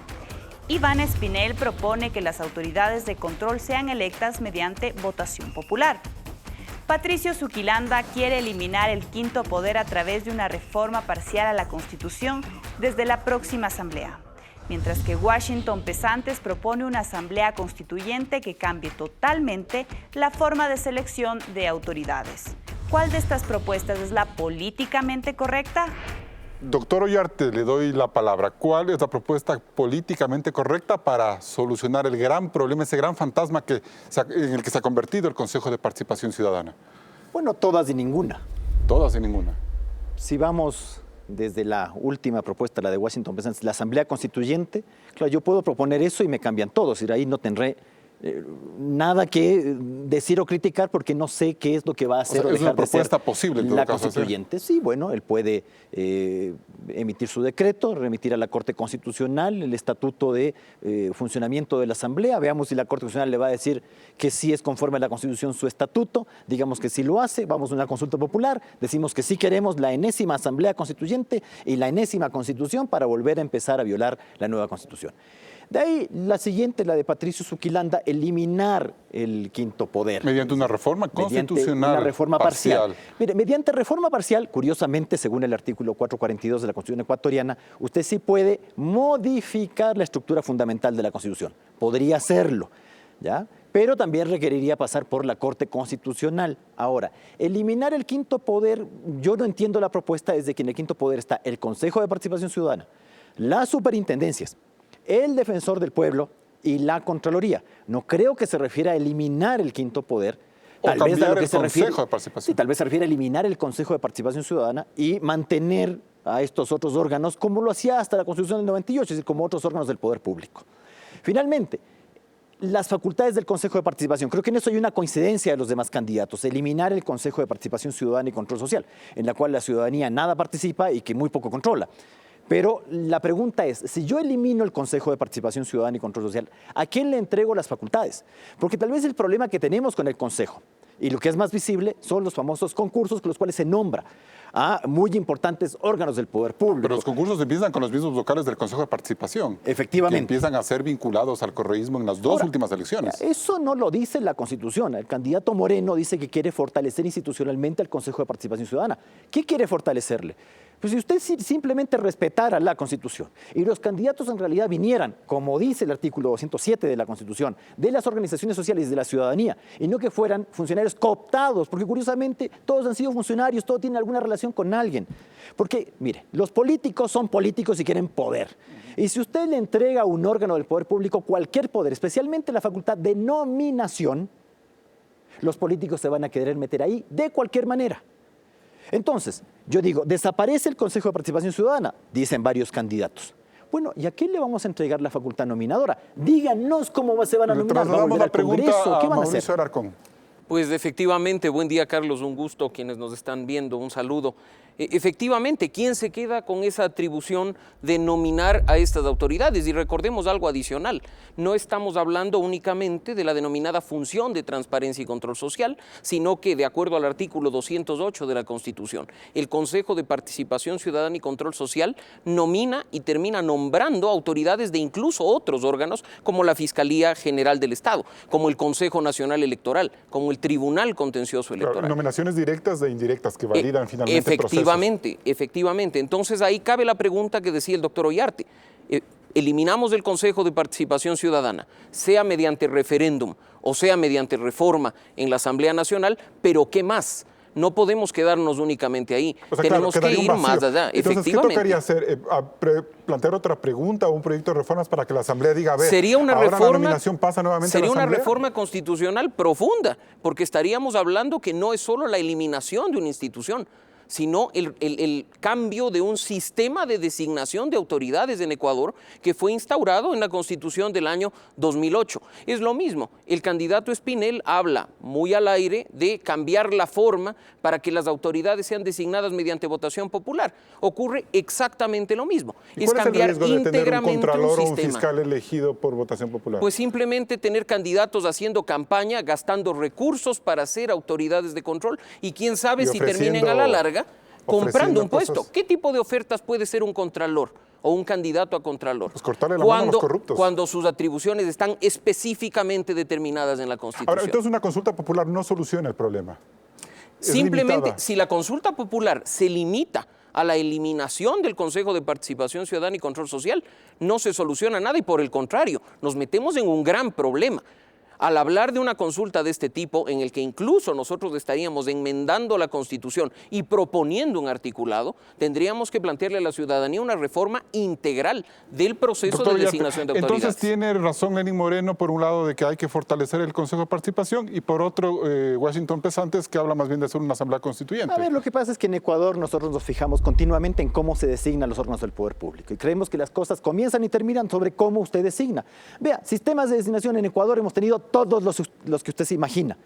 Iván Espinel propone que las autoridades de control sean electas mediante votación popular. Patricio Zuquilanda quiere eliminar el quinto poder a través de una reforma parcial a la Constitución desde la próxima Asamblea, mientras que Washington Pesantes propone una Asamblea Constituyente que cambie totalmente la forma de selección de autoridades. ¿Cuál de estas propuestas es la políticamente correcta? Doctor Ollarte, le doy la palabra. ¿Cuál es la propuesta políticamente correcta para solucionar el gran problema, ese gran fantasma en el que se ha convertido el Consejo de Participación Ciudadana? Bueno, todas y ninguna. Todas y ninguna. Si vamos desde la última propuesta, la de Washington Pesantes, la Asamblea Constituyente, claro, yo puedo proponer eso y me cambian todos, y ahí no tendré nada que decir o criticar porque no sé qué es lo que va a hacer o dejar de ser posible, la Constituyente. Sí, bueno, él puede emitir su decreto, remitir a la Corte Constitucional el estatuto de funcionamiento de la Asamblea. Veamos si la Corte Constitucional le va a decir que sí es conforme a la Constitución su estatuto. Digamos que sí lo hace, vamos a una consulta popular, decimos que sí queremos la enésima Asamblea Constituyente y la enésima Constitución para volver a empezar a violar la nueva Constitución. De ahí la siguiente, la de Patricio Zuquilanda, eliminar el quinto poder. Mediante una reforma constitucional. Mediante una reforma parcial. Mire, mediante reforma parcial, curiosamente, según el artículo 442 de la Constitución ecuatoriana, usted sí puede modificar la estructura fundamental de la Constitución. Podría hacerlo, ¿ya? Pero también requeriría pasar por la Corte Constitucional. Ahora, eliminar el quinto poder, yo no entiendo la propuesta desde que en el quinto poder está el Consejo de Participación Ciudadana, las superintendencias, el defensor del pueblo y la Contraloría. No creo que se refiera a eliminar el quinto poder. Tal vez a lo que se refiere, de Participación. Sí, tal vez se refiere a eliminar el Consejo de Participación Ciudadana y mantener a estos otros órganos como lo hacía hasta la Constitución del 98, es decir, como otros órganos del poder público. Finalmente, las facultades del Consejo de Participación. Creo que en eso hay una coincidencia de los demás candidatos. Eliminar el Consejo de Participación Ciudadana y Control Social, en la cual la ciudadanía nada participa y que muy poco controla. Pero la pregunta es, si yo elimino el Consejo de Participación Ciudadana y Control Social, ¿a quién le entrego las facultades? Porque tal vez el problema que tenemos con el Consejo, y lo que es más visible, son los famosos concursos con los cuales se nombra a muy importantes órganos del poder público. Pero los concursos empiezan con los mismos vocales del Consejo de Participación. Efectivamente. Que empiezan a ser vinculados al correísmo en las dos últimas elecciones. Eso no lo dice la Constitución. El candidato Moreno dice que quiere fortalecer institucionalmente al Consejo de Participación Ciudadana. ¿Qué quiere fortalecerle? Pues si usted simplemente respetara la Constitución y los candidatos en realidad vinieran, como dice el artículo 207 de la Constitución, de las organizaciones sociales y de la ciudadanía, y no que fueran funcionarios cooptados, porque curiosamente todos han sido funcionarios, todos tienen alguna relación con alguien. Porque, mire, los políticos son políticos y quieren poder. Y si usted le entrega a un órgano del poder público cualquier poder, especialmente la facultad de nominación, los políticos se van a querer meter ahí de cualquier manera. Entonces, yo digo, desaparece el Consejo de Participación Ciudadana, dicen varios candidatos. Bueno, ¿y a quién le vamos a entregar la facultad nominadora? Díganos cómo se van a nominar. Trasladamos la pregunta a ¿Qué van a Mauricio hacer? Alarcón. Pues efectivamente, buen día Carlos, un gusto, quienes nos están viendo, un saludo. Efectivamente, ¿quién se queda con esa atribución de nominar a estas autoridades? Y recordemos algo adicional, no estamos hablando únicamente de la denominada función de transparencia y control social, sino que, de acuerdo al artículo 208 de la Constitución, el Consejo de Participación Ciudadana y Control Social nomina y termina nombrando autoridades de incluso otros órganos, como la Fiscalía General del Estado, como el Consejo Nacional Electoral, como el Tribunal Contencioso Electoral. Claro, nominaciones directas e indirectas que validan finalmente procesos. Efectivamente. Entonces ahí cabe la pregunta que decía el doctor Ollarte. Eliminamos el Consejo de Participación Ciudadana, sea mediante referéndum o sea mediante reforma en la Asamblea Nacional, pero ¿qué más? No podemos quedarnos únicamente ahí. O sea, tenemos que ir más allá. Entonces, ¿qué tocaría hacer? ¿Plantear otra pregunta o un proyecto de reformas para que la Asamblea diga, a ver, ahora la nominación pasa nuevamente a la Asamblea? Sería una reforma constitucional profunda, porque estaríamos hablando que no es solo la eliminación de una institución, sino el cambio de un sistema de designación de autoridades en Ecuador que fue instaurado en la Constitución del año 2008. Es lo mismo, el candidato Espinel habla muy al aire de cambiar la forma para que las autoridades sean designadas mediante votación popular. Ocurre exactamente lo mismo. ¿Y cuál es cambiar el riesgo de tener un contralor o un sistema. fiscal elegido por votación popular? Pues simplemente tener candidatos haciendo campaña, gastando recursos para ser autoridades de control y quién sabe si terminen a la larga comprando un puesto. ¿Qué tipo de ofertas puede ser un contralor o un candidato a contralor? Pues cortarle la mano a los corruptos. Cuando sus atribuciones están específicamente determinadas en la Constitución. Ahora, entonces una consulta popular no soluciona el problema. Simplemente, si la consulta popular se limita a la eliminación del Consejo de Participación Ciudadana y Control Social, no se soluciona nada y por el contrario, nos metemos en un gran problema. Al hablar de una consulta de este tipo, en el que incluso nosotros estaríamos enmendando la Constitución y proponiendo un articulado, tendríamos que plantearle a la ciudadanía una reforma integral del proceso de designación de autoridades. Entonces tiene razón Lenín Moreno, por un lado, de que hay que fortalecer el Consejo de Participación, y por otro, Washington Pesantes, que habla más bien de hacer una asamblea constituyente. A ver, lo que pasa es que en Ecuador nosotros nos fijamos continuamente en cómo se designan los órganos del poder público y creemos que las cosas comienzan y terminan sobre cómo usted designa. Vea, sistemas de designación en Ecuador hemos tenido todos los que usted se imagina.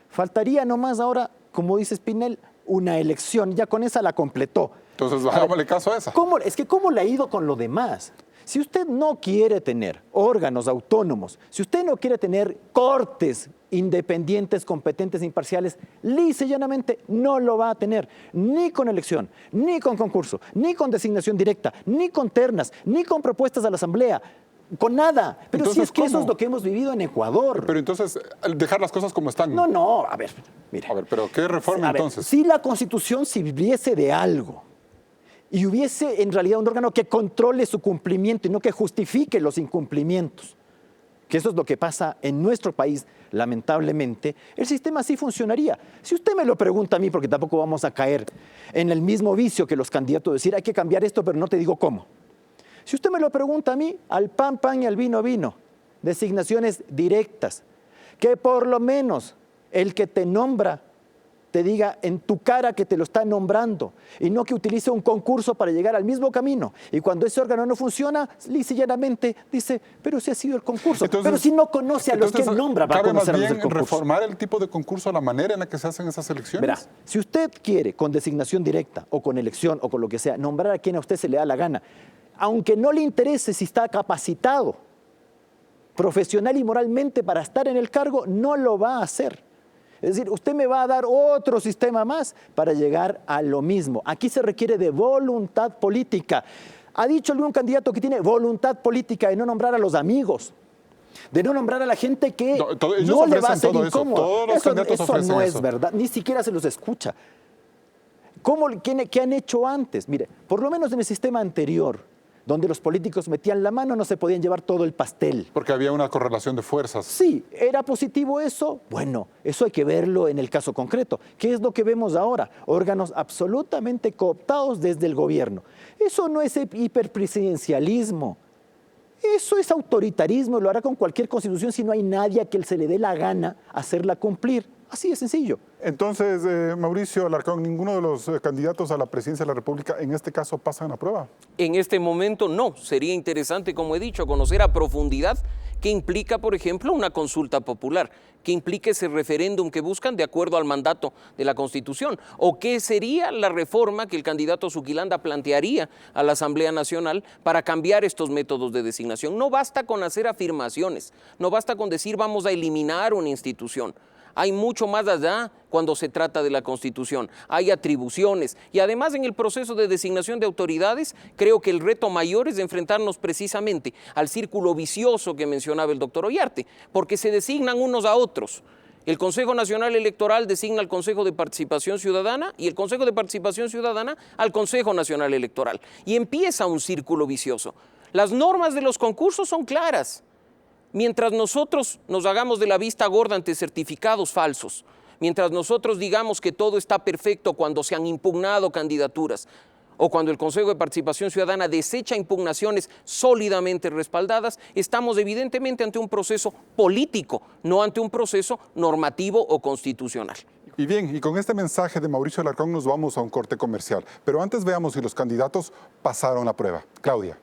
Faltaría nomás ahora, como dice Espinel, una elección. Ya con esa la completó. Entonces, hagámosle caso a esa. ¿Cómo le ha ido con lo demás? Si usted no quiere tener órganos autónomos, si usted no quiere tener cortes independientes, competentes e imparciales, lisa y llanamente no lo va a tener, ni con elección, ni con concurso, ni con designación directa, ni con ternas, ni con propuestas a la Asamblea. Con nada. Pero entonces, si es que eso es lo que hemos vivido en Ecuador. Pero entonces, dejar las cosas como están. No, a ver, mire. A ver, pero ¿qué reforma entonces? Si la Constitución sirviese de algo y hubiese en realidad un órgano que controle su cumplimiento y no que justifique los incumplimientos, que eso es lo que pasa en nuestro país, lamentablemente, el sistema sí funcionaría. Si usted me lo pregunta a mí, porque tampoco vamos a caer en el mismo vicio que los candidatos de decir hay que cambiar esto, pero no te digo cómo. Si usted me lo pregunta a mí, al pan, pan y al vino, vino. Designaciones directas. Que por lo menos el que te nombra te diga en tu cara que te lo está nombrando y no que utilice un concurso para llegar al mismo camino. Y cuando ese órgano no funciona, lisa y llanamente dice, pero si ha sido el concurso. Entonces, pero si no conoce a los que nombra, va a conocer a los del concurso. ¿Reformar el tipo de concurso a la manera en la que se hacen esas elecciones? Verá, si usted quiere con designación directa o con elección o con lo que sea, nombrar a quien a usted se le da la gana, aunque no le interese si está capacitado profesional y moralmente para estar en el cargo, no lo va a hacer. Es decir, usted me va a dar otro sistema más para llegar a lo mismo. Aquí se requiere de voluntad política. Ha dicho algún candidato que tiene voluntad política de no nombrar a los amigos, de no nombrar a la gente que no le va a ser incómodo. Eso no es verdad, ni siquiera se los escucha. ¿Qué han hecho antes? Mire, por lo menos en el sistema anterior, donde los políticos metían la mano, no se podían llevar todo el pastel. Porque había una correlación de fuerzas. Sí, ¿era positivo eso? Bueno, eso hay que verlo en el caso concreto. ¿Qué es lo que vemos ahora? Órganos absolutamente cooptados desde el gobierno. Eso no es hiperpresidencialismo. Eso es autoritarismo, lo hará con cualquier constitución si no hay nadie a que se le dé la gana hacerla cumplir. Así de sencillo. Entonces, Mauricio Alarcón, ninguno de los candidatos a la presidencia de la República en este caso pasan a prueba. En este momento no. Sería interesante, como he dicho, conocer a profundidad que implica, por ejemplo, una consulta popular, que implique ese referéndum que buscan de acuerdo al mandato de la Constitución, o qué sería la reforma que el candidato Zuquilanda plantearía a la Asamblea Nacional para cambiar estos métodos de designación. No basta con hacer afirmaciones, no basta con decir vamos a eliminar una institución. Hay mucho más allá cuando se trata de la Constitución. Hay atribuciones y además en el proceso de designación de autoridades creo que el reto mayor es de enfrentarnos precisamente al círculo vicioso que mencionaba el doctor Ollarte, porque se designan unos a otros. El Consejo Nacional Electoral designa al Consejo de Participación Ciudadana y el Consejo de Participación Ciudadana al Consejo Nacional Electoral. Y empieza un círculo vicioso. Las normas de los concursos son claras. Mientras nosotros nos hagamos de la vista gorda ante certificados falsos, mientras nosotros digamos que todo está perfecto cuando se han impugnado candidaturas o cuando el Consejo de Participación Ciudadana desecha impugnaciones sólidamente respaldadas, estamos evidentemente ante un proceso político, no ante un proceso normativo o constitucional. Y bien, y con este mensaje de Mauricio Alarcón nos vamos a un corte comercial. Pero antes veamos si los candidatos pasaron la prueba. Claudia.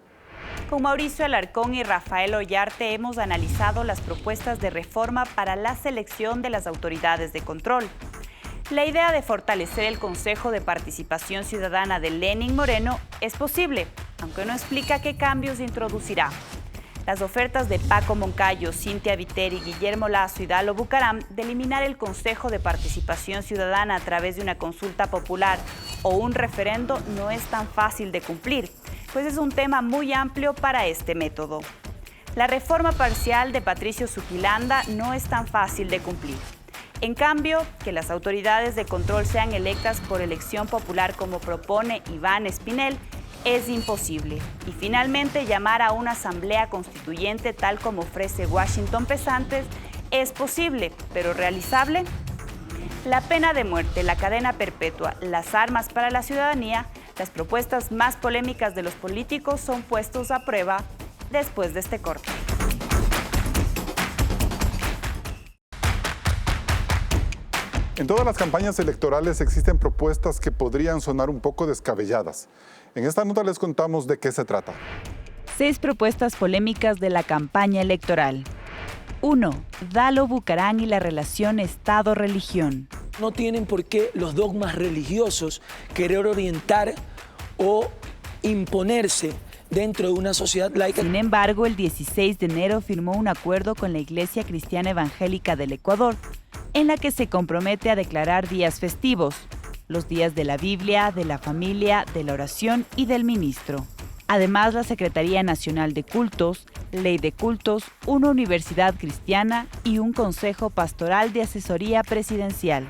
Con Mauricio Alarcón y Rafael Ollarte hemos analizado las propuestas de reforma para la selección de las autoridades de control. La idea de fortalecer el Consejo de Participación Ciudadana de Lenín Moreno es posible, aunque no explica qué cambios introducirá. Las ofertas de Paco Moncayo, Cintia Viteri, Guillermo Lasso y Dalo Bucaram de eliminar el Consejo de Participación Ciudadana a través de una consulta popular o un referendo no es tan fácil de cumplir, pues es un tema muy amplio para este método. La reforma parcial de Patricio Zuquilanda no es tan fácil de cumplir. En cambio, que las autoridades de control sean electas por elección popular como propone Iván Espinel es imposible. Y finalmente, llamar a una asamblea constituyente tal como ofrece Washington Pesantes es posible, pero ¿realizable? La pena de muerte, la cadena perpetua, las armas para la ciudadanía, las propuestas más polémicas de los políticos son puestos a prueba después de este corte. En todas las campañas electorales existen propuestas que podrían sonar un poco descabelladas. En esta nota les contamos de qué se trata. 6 propuestas polémicas de la campaña electoral. 1. Dalo Bucaram y la relación Estado-religión. No tienen por qué los dogmas religiosos querer orientar o imponerse dentro de una sociedad laica. Sin embargo, el 16 de enero firmó un acuerdo con la Iglesia Cristiana Evangélica del Ecuador, en la que se compromete a declarar días festivos, los días de la Biblia, de la familia, de la oración y del ministro. Además, la Secretaría Nacional de Cultos, Ley de Cultos, una universidad cristiana y un consejo pastoral de asesoría presidencial.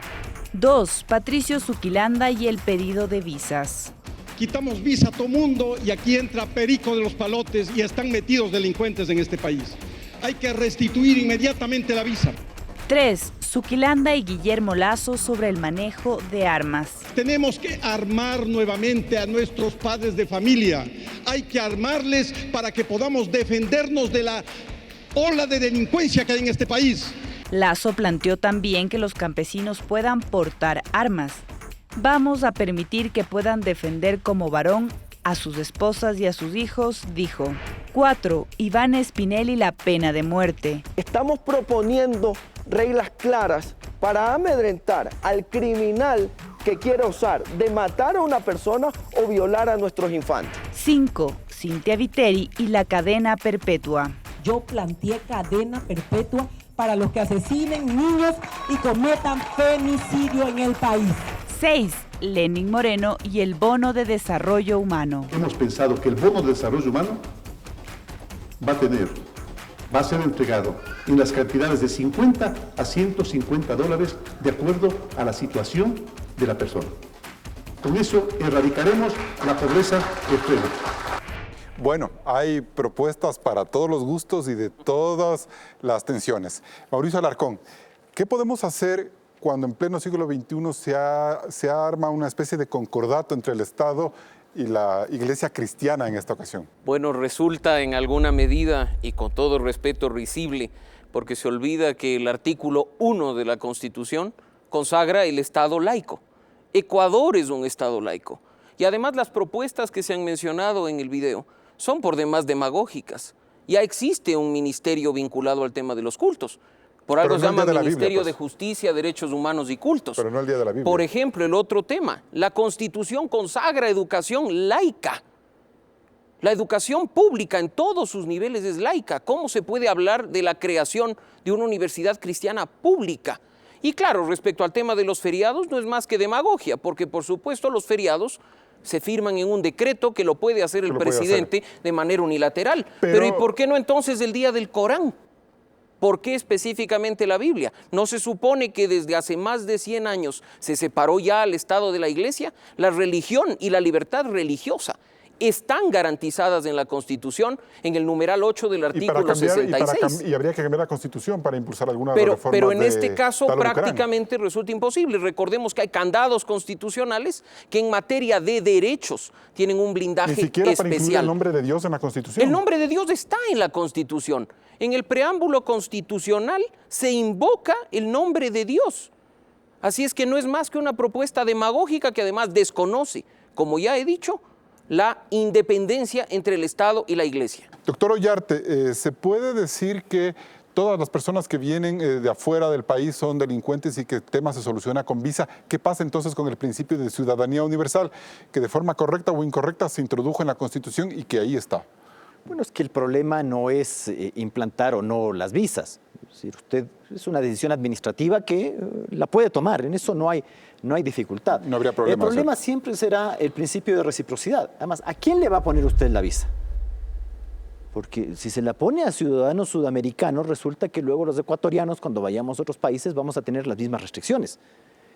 2. Patricio Zuquilanda y el pedido de visas. Quitamos visa a todo mundo y aquí entra Perico de los Palotes y están metidos delincuentes en este país. Hay que restituir inmediatamente la visa. 3. Zuquilanda y Guillermo Lasso sobre el manejo de armas. Tenemos que armar nuevamente a nuestros padres de familia. Hay que armarles para que podamos defendernos de la ola de delincuencia que hay en este país. Lasso planteó también que los campesinos puedan portar armas. Vamos a permitir que puedan defender como varón a sus esposas y a sus hijos, dijo. 4. Iván Espinel y la pena de muerte. Estamos proponiendo reglas claras para amedrentar al criminal que quiera usar de matar a una persona o violar a nuestros infantes. 5. Cintia Viteri y la cadena perpetua. Yo planteé cadena perpetua para los que asesinen niños y cometan femicidio en el país. 6. Lenín Moreno y el bono de desarrollo humano. Hemos pensado que el bono de desarrollo humano va a ser entregado en las cantidades de 50 a 150 dólares de acuerdo a la situación de la persona. Con eso erradicaremos la pobreza extrema. Bueno, hay propuestas para todos los gustos y de todas las tensiones. Mauricio Alarcón, ¿qué podemos hacer cuando en pleno siglo XXI se arma una especie de concordato entre el Estado y la Iglesia cristiana en esta ocasión? Bueno, resulta en alguna medida, y con todo respeto, risible, porque se olvida que el artículo 1 de la Constitución consagra el Estado laico. Ecuador es un Estado laico. Y además las propuestas que se han mencionado en el video son por demás demagógicas. ya existe un ministerio vinculado al tema de los cultos. Por algo se llama Ministerio de Justicia, Derechos Humanos y Cultos. Pero no el Día de la Biblia. Por ejemplo, el otro tema, la Constitución consagra educación laica. La educación pública en todos sus niveles es laica. ¿Cómo se puede hablar de la creación de una universidad cristiana pública? Y claro, respecto al tema de los feriados, no es más que demagogia, porque por supuesto los feriados se firman en un decreto que lo puede hacer el presidente de manera unilateral. Pero ¿y por qué no entonces el día del Corán? ¿Por qué específicamente la Biblia? ¿No se supone que desde hace más de 100 años se separó ya al Estado de la Iglesia? La religión y la libertad religiosa están garantizadas en la Constitución, en el numeral 8 del artículo 66. Y habría que cambiar la Constitución para impulsar alguna de las reformas. Pero en este caso prácticamente resulta imposible. Recordemos que hay candados constitucionales que en materia de derechos tienen un blindaje especial. Ni siquiera para incluir el nombre de Dios en la Constitución. El nombre de Dios está en la Constitución. En el preámbulo constitucional se invoca el nombre de Dios. Así es que no es más que una propuesta demagógica que además desconoce, como ya he dicho, la independencia entre el Estado y la Iglesia. Doctor Ollarte, ¿se puede decir que todas las personas que vienen de afuera del país son delincuentes y que el tema se soluciona con visa? ¿Qué pasa entonces con el principio de ciudadanía universal, que de forma correcta o incorrecta se introdujo en la Constitución y que ahí está? Bueno, es que el problema no es implantar o no las visas. Es decir, usted es una decisión administrativa que la puede tomar, en eso no hay dificultad. No habría problema. El problema siempre será el principio de reciprocidad. Además, ¿a quién le va a poner usted la visa? Porque si se la pone a ciudadanos sudamericanos, resulta que luego los ecuatorianos, cuando vayamos a otros países, vamos a tener las mismas restricciones.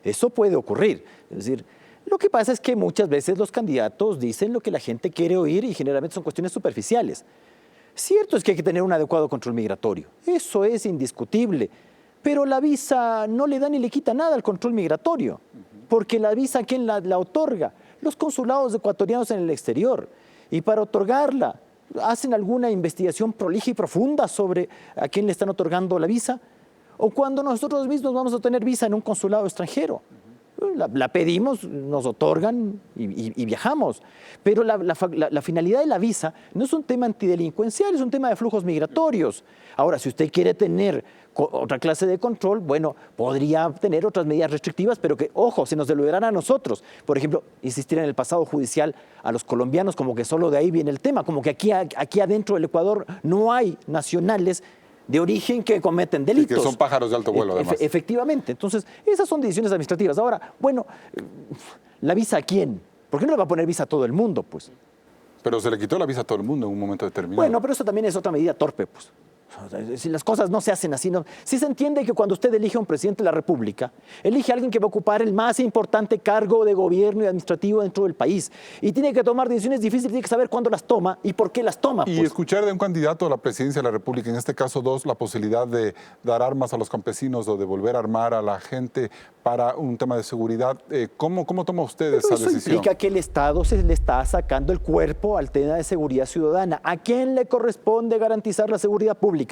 Eso puede ocurrir. Es decir, lo que pasa es que muchas veces los candidatos dicen lo que la gente quiere oír y generalmente son cuestiones superficiales. Cierto es que hay que tener un adecuado control migratorio, eso es indiscutible, pero la visa no le da ni le quita nada al control migratorio, porque la visa, ¿quién la otorga? Los consulados ecuatorianos en el exterior, y para otorgarla, ¿hacen alguna investigación prolija y profunda sobre a quién le están otorgando la visa? O cuando nosotros mismos vamos a tener visa en un consulado extranjero. La pedimos, nos otorgan y viajamos. Pero la finalidad de la visa no es un tema antidelincuencial, es un tema de flujos migratorios. Ahora, si usted quiere tener otra clase de control, bueno, podría tener otras medidas restrictivas, pero que, ojo, se nos devolverán a nosotros. Por ejemplo, insistir en el pasado judicial a los colombianos, como que solo de ahí viene el tema, como que aquí adentro del Ecuador no hay nacionales de origen que cometen delitos. Y que son pájaros de alto vuelo, además. Efectivamente. Entonces, esas son decisiones administrativas. Ahora, bueno, ¿la visa a quién? ¿Por qué no le va a poner visa a todo el mundo, pues? Pero se le quitó la visa a todo el mundo en un momento determinado. Bueno, pero eso también es otra medida torpe, pues. Si las cosas no se hacen así, no. Sí se entiende que cuando usted elige a un presidente de la República, elige a alguien que va a ocupar el más importante cargo de gobierno y administrativo dentro del país. Y tiene que tomar decisiones difíciles, tiene que saber cuándo las toma y por qué las toma. Y pues. escuchar de un candidato a la presidencia de la República, en este caso dos, la posibilidad de dar armas a los campesinos o de volver a armar a la gente para un tema de seguridad. ¿Cómo toma usted esa decisión? Eso implica que el Estado se le está sacando el cuerpo al tema de seguridad ciudadana. ¿A quién le corresponde garantizar la seguridad pública?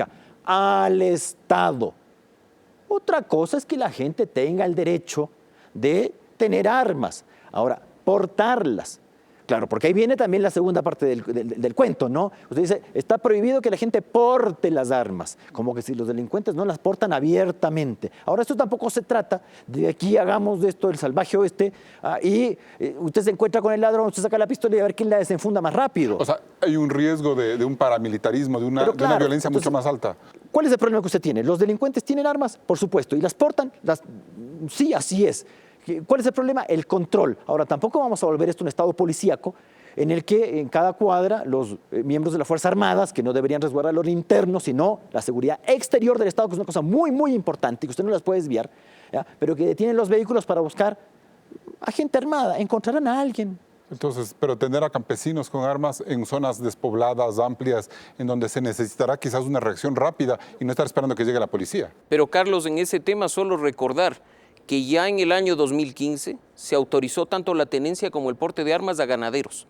Al Estado. Otra cosa es que la gente tenga el derecho de tener armas. Ahora, portarlas. Claro, porque ahí viene también la segunda parte del cuento, ¿no? Usted dice, está prohibido que la gente porte las armas, como que si los delincuentes no las portan abiertamente. Ahora, esto tampoco se trata de aquí hagamos de esto el salvaje oeste y usted se encuentra con el ladrón, usted saca la pistola y a ver quién la desenfunda más rápido. O sea, hay un riesgo de un paramilitarismo, de una violencia mucho más alta. ¿Cuál es el problema que usted tiene? ¿Los delincuentes tienen armas? Por supuesto. ¿Y las portan? Sí, así es. ¿Cuál es el problema? El control. Ahora, tampoco vamos a volver esto un estado policíaco en el que en cada cuadra los miembros de las Fuerzas Armadas, que no deberían resguardar lo interno, sino la seguridad exterior del Estado, que es una cosa muy, muy importante y que usted no las puede desviar, ¿ya? Pero que detienen los vehículos para buscar a gente armada, encontrarán a alguien. Entonces, pero tener a campesinos con armas en zonas despobladas, amplias, en donde se necesitará quizás una reacción rápida y no estar esperando que llegue la policía. Pero Carlos, en ese tema solo recordar que ya en el año 2015 se autorizó tanto la tenencia como el porte de armas a ganaderos.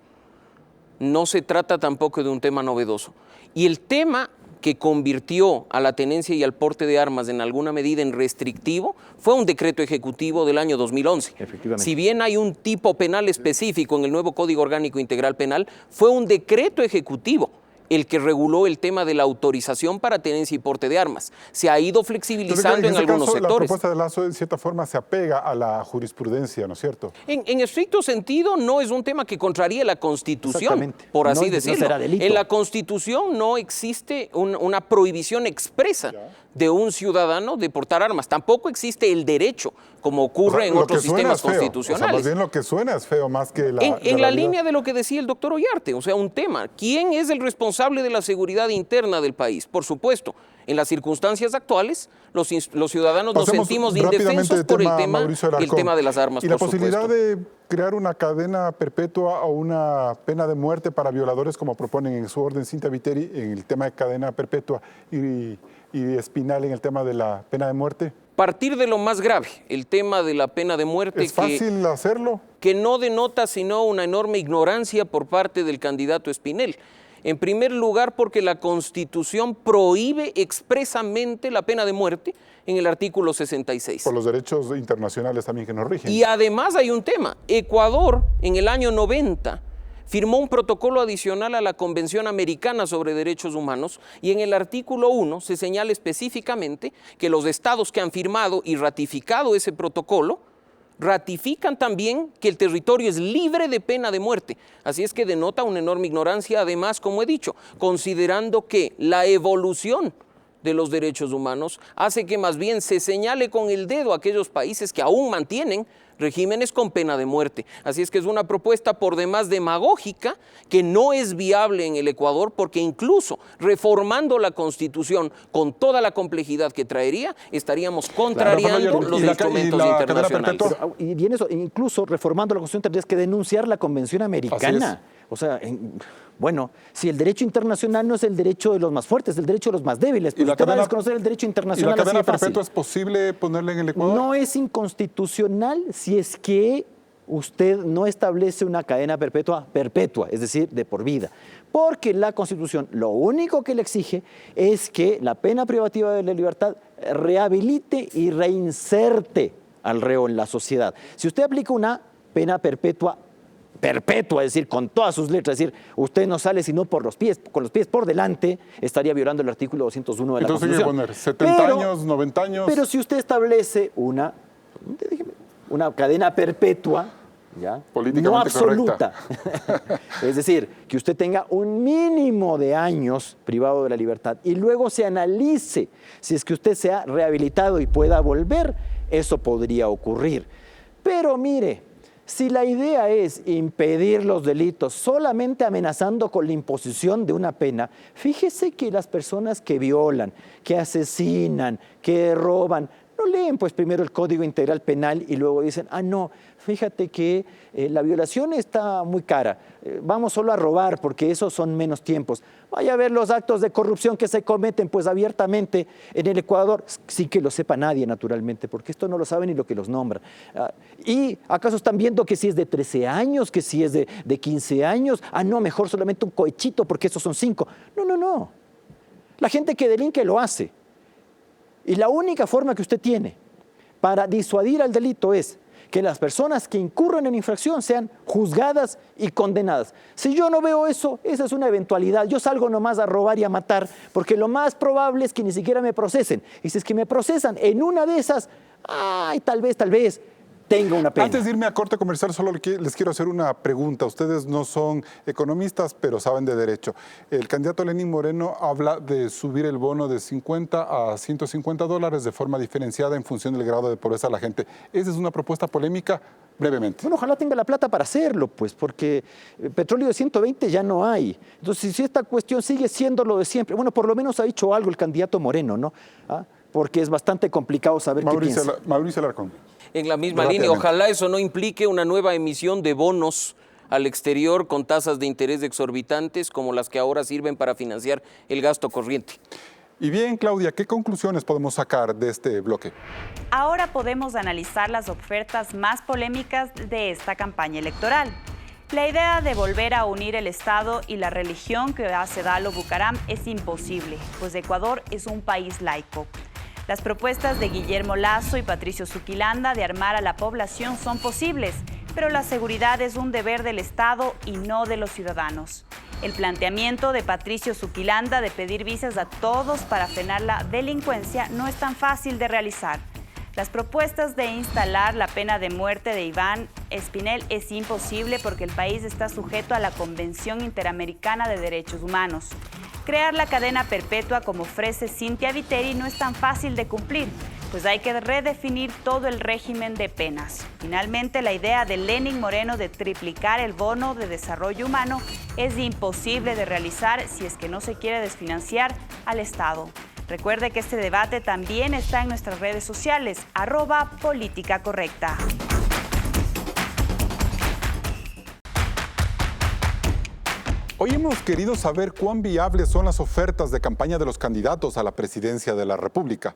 No se trata tampoco de un tema novedoso. Y el tema que convirtió a la tenencia y al porte de armas en alguna medida en restrictivo fue un decreto ejecutivo del año 2011. Efectivamente. Si bien hay un tipo penal específico en el nuevo Código Orgánico Integral Penal, fue un decreto ejecutivo el que reguló el tema de la autorización para tenencia y porte de armas. Se ha ido flexibilizando en algunos sectores. La propuesta de Lazo, en cierta forma, se apega a la jurisprudencia, ¿no es cierto? En estricto sentido, no es un tema que contraríe la Constitución, por así decirlo. No será delito. En la Constitución no existe una prohibición expresa de un ciudadano de portar armas. Tampoco existe el derecho, como ocurre en otros sistemas constitucionales. O sea, más bien lo que suena es feo más que la En la línea de lo que decía el doctor Ollarte, o sea, un tema. ¿Quién es el responsable de la seguridad interna del país? Por supuesto, en las circunstancias actuales, los ciudadanos nos sentimos indefensos por el tema de las armas. Y la posibilidad de crear una cadena perpetua o una pena de muerte para violadores, como proponen en su orden Cintia Viteri, en el tema de cadena perpetua y Espinal en el tema de la pena de muerte. Partir de lo más grave, el tema de la pena de muerte. ¿Es fácil hacerlo? Que no denota sino una enorme ignorancia por parte del candidato Espinel. En primer lugar, porque la Constitución prohíbe expresamente la pena de muerte en el artículo 66. Por los derechos internacionales también que nos rigen. Y además hay un tema. Ecuador, en el año 90, firmó un protocolo adicional a la Convención Americana sobre Derechos Humanos y en el artículo 1 se señala específicamente que los estados que han firmado y ratificado ese protocolo ratifican también que el territorio es libre de pena de muerte. Así es que denota una enorme ignorancia, además, como he dicho, considerando que la evolución de los derechos humanos hace que más bien se señale con el dedo a aquellos países que aún mantienen regímenes con pena de muerte. Así es que es una propuesta por demás demagógica que no es viable en el Ecuador porque incluso reformando la Constitución con toda la complejidad que traería, estaríamos contrariando los instrumentos internacionales. Y bien eso, incluso reformando la Constitución tendrías que denunciar la Convención Americana. O sea, bueno, si el derecho internacional no es el derecho de los más fuertes, es el derecho de los más débiles, pues usted va a desconocer el derecho internacional. ¿Y la cadena perpetua es posible ponerla en el Ecuador? No es inconstitucional si es que usted no establece una cadena perpetua, es decir, de por vida. Porque la Constitución lo único que le exige es que la pena privativa de la libertad rehabilite y reinserte al reo en la sociedad. Si usted aplica una pena perpetua, es decir, con todas sus letras, es decir, usted no sale sino por los pies, con los pies por delante, estaría violando el artículo 201 de la Constitución. Entonces, ¿hay que poner 70 años, 90 años? Pero si usted establece una cadena perpetua, ¿ya? No absoluta, es decir, que usted tenga un mínimo de años privado de la libertad y luego se analice si es que usted se ha rehabilitado y pueda volver, eso podría ocurrir. Pero mire, si la idea es impedir los delitos solamente amenazando con la imposición de una pena, fíjese que las personas que violan, que asesinan, que roban, no leen pues primero el Código Integral Penal y luego dicen, no, fíjate que la violación está muy cara, vamos solo a robar porque esos son menos tiempos. Vaya a ver los actos de corrupción que se cometen pues abiertamente en el Ecuador, sin que lo sepa nadie naturalmente, porque esto no lo sabe ni lo que los nombra. ¿Y acaso están viendo que si es de 13 años, que si es de 15 años? No, mejor solamente un cohechito porque esos son 5. No. La gente que delinque lo hace. Y la única forma que usted tiene para disuadir al delito es que las personas que incurren en infracción sean juzgadas y condenadas. Si yo no veo eso, esa es una eventualidad. Yo salgo nomás a robar y a matar, porque lo más probable es que ni siquiera me procesen. Y si es que me procesan en una de esas, tal vez tenga una pena. Antes de irme a corte comercial, solo les quiero hacer una pregunta. Ustedes no son economistas, pero saben de derecho. El candidato Lenín Moreno habla de subir el bono de $50 a $150 de forma diferenciada en función del grado de pobreza de la gente. ¿Esa es una propuesta polémica? Brevemente. Bueno, ojalá tenga la plata para hacerlo, pues, porque petróleo de 120 ya no hay. Entonces, si esta cuestión sigue siendo lo de siempre, bueno, por lo menos ha dicho algo el candidato Moreno, ¿no? Porque es bastante complicado saber qué piensa. Mauricio Alarcón. En la misma línea, ojalá eso no implique una nueva emisión de bonos al exterior con tasas de interés exorbitantes como las que ahora sirven para financiar el gasto corriente. Y bien, Claudia, ¿qué conclusiones podemos sacar de este bloque? Ahora podemos analizar las ofertas más polémicas de esta campaña electoral. La idea de volver a unir el Estado y la religión que hace Dalo Bucaram es imposible, pues Ecuador es un país laico. Las propuestas de Guillermo Lasso y Patricio Zuquilanda de armar a la población son posibles, pero la seguridad es un deber del Estado y no de los ciudadanos. El planteamiento de Patricio Zuquilanda de pedir visas a todos para frenar la delincuencia no es tan fácil de realizar. Las propuestas de instalar la pena de muerte de Iván Espinel es imposible porque el país está sujeto a la Convención Interamericana de Derechos Humanos. Crear la cadena perpetua como ofrece Cynthia Viteri no es tan fácil de cumplir, pues hay que redefinir todo el régimen de penas. Finalmente, la idea de Lenín Moreno de triplicar el bono de desarrollo humano es imposible de realizar si es que no se quiere desfinanciar al Estado. Recuerde que este debate también está en nuestras redes sociales, @políticacorrecta. Hoy hemos querido saber cuán viables son las ofertas de campaña de los candidatos a la presidencia de la República.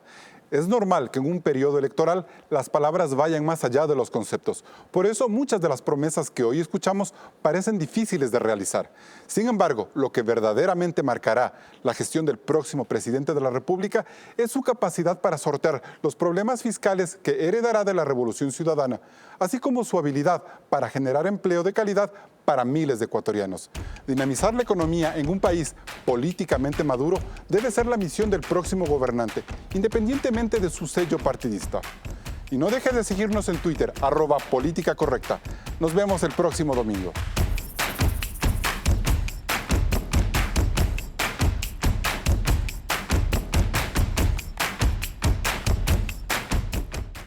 Es normal que en un periodo electoral las palabras vayan más allá de los conceptos. Por eso muchas de las promesas que hoy escuchamos parecen difíciles de realizar. Sin embargo, lo que verdaderamente marcará la gestión del próximo presidente de la República es su capacidad para sortear los problemas fiscales que heredará de la Revolución Ciudadana, así como su habilidad para generar empleo de calidad para miles de ecuatorianos. Dinamizar la economía en un país políticamente maduro debe ser la misión del próximo gobernante, independientemente de su sello partidista. Y no deje de seguirnos en Twitter, @políticacorrecta. Nos vemos el próximo domingo.